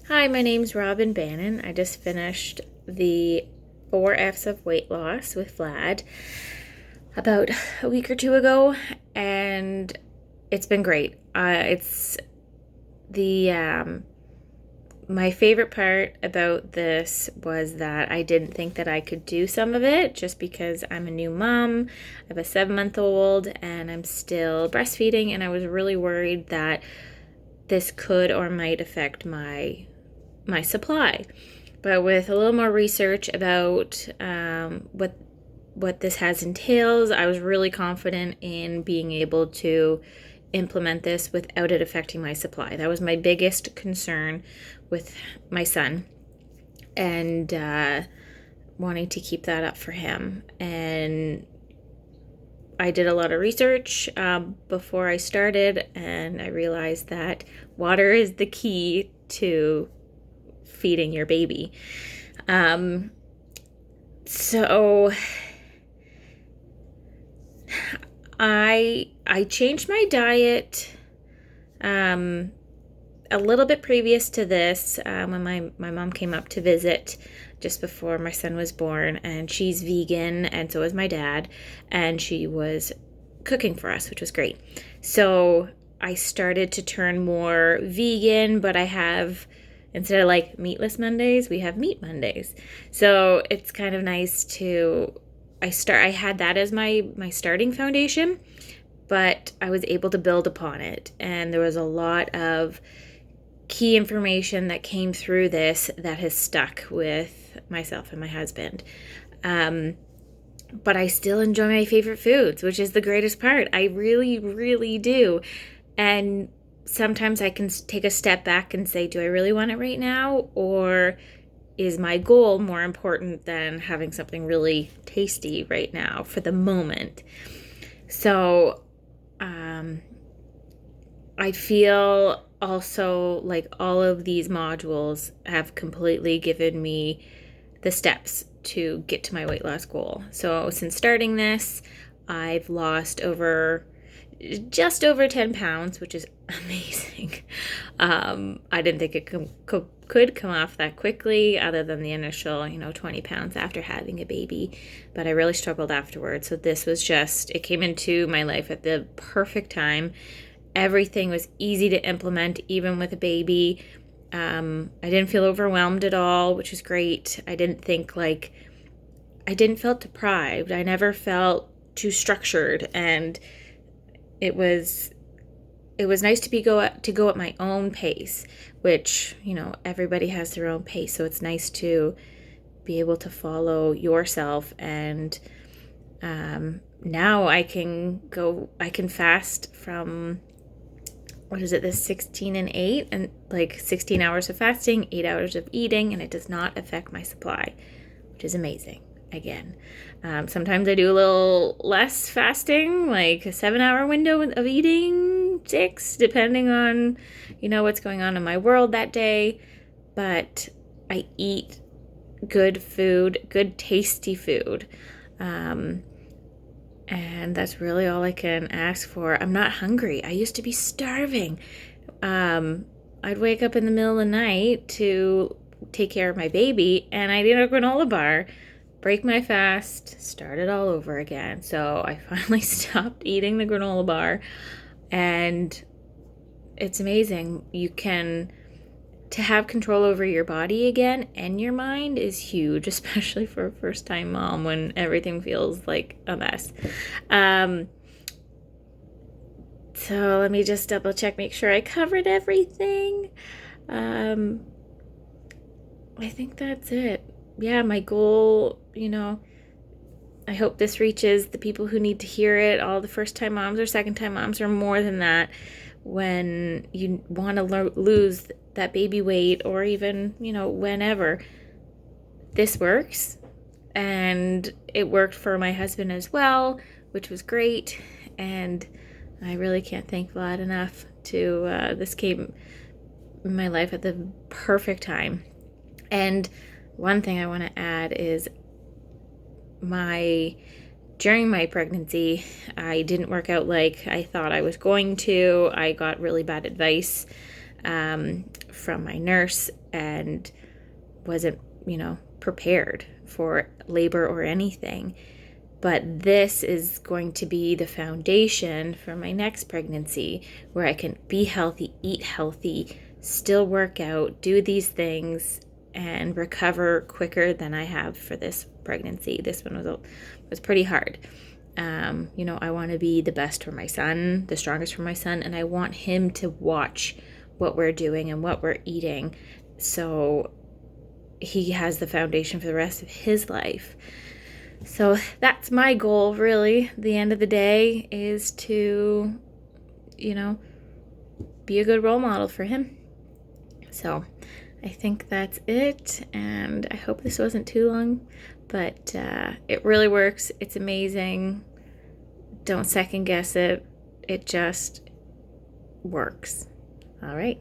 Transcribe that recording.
Hi, my name's Robyn Bannon. I just finished the 4 F's of weight loss with Vlad about a week or two ago, and it's been great. It's the my favorite part about this was that I didn't think that I could do some of it just because I'm a new mom. I have a 7-month-old and I'm still breastfeeding, and I was really worried that this could or might affect my supply. But with a little more research about what this has entails, I was really confident in being able to implement this without it affecting my supply. That was my biggest concern with my son, and wanting to keep that up for him. And I did a lot of research before I started, and I realized that water is the key to feeding your baby. So I changed my diet a little bit previous to this, when my mom came up to visit just before my son was born, and she's vegan, and so is my dad, and she was cooking for us, which was great. So I started to turn more vegan, but I have, instead of like meatless Mondays, we have meat Mondays. So it's kind of nice to, I had that as my starting foundation, but I was able to build upon it. And there was a lot of key information that came through this that has stuck with myself and my husband. But I still enjoy my favorite foods, which is the greatest part. I really, really do. And sometimes I can take a step back and say, do I really want it right now? Or is my goal more important than having something really tasty right now for the moment? So I feel also like all of these modules have completely given me the steps to get to my weight loss goal. So since starting this, I've lost just over 10 pounds, which is amazing. I didn't think it could come off that quickly, other than the initial, 20 pounds after having a baby. But I really struggled afterwards. So this was it came into my life at the perfect time. Everything was easy to implement, even with a baby. I didn't feel overwhelmed at all, which was great. I didn't feel deprived. I never felt too structured, and it was nice to go at my own pace, which, everybody has their own pace. So it's nice to be able to follow yourself. And now I can fast from, what is it, this 16 and 8, and like 16 hours of fasting, 8 hours of eating, and it does not affect my supply, which is amazing. Again, sometimes I do a little less fasting, like a 7-hour window of eating, 6, depending on, what's going on in my world that day. But I eat good food, good tasty food. And that's really all I can ask for. I'm not hungry. I used to be starving. I'd wake up in the middle of the night to take care of my baby, and I'd eat a granola bar, break my fast, start it all over again. So I finally stopped eating the granola bar, and it's amazing. To have control over your body again and your mind is huge, especially for a first-time mom when everything feels like a mess. So let me just double check, make sure I covered everything. I think that's it. Yeah, my goal, I hope this reaches the people who need to hear it, all the first-time moms or second-time moms, or more than that, when you want to lose that baby weight, or even, whenever. This works, and it worked for my husband as well, which was great. And I really can't thank Vlad enough this came in my life at the perfect time. And one thing I want to add is during my pregnancy, I didn't work out like I thought I was going to. I got really bad advice from my nurse and wasn't, prepared for labor or anything. But this is going to be the foundation for my next pregnancy, where I can be healthy, eat healthy, still work out, do these things, and recover quicker than I have for this pregnancy. This one was pretty hard. I want to be the best for my son, the strongest for my son, and I want him to watch what we're doing and what we're eating, so he has the foundation for the rest of his life. So that's my goal, really. The end of the day is to, be a good role model for him. So I think that's it, and I hope this wasn't too long, but it really works. It's amazing. Don't second guess it. It just works. All right.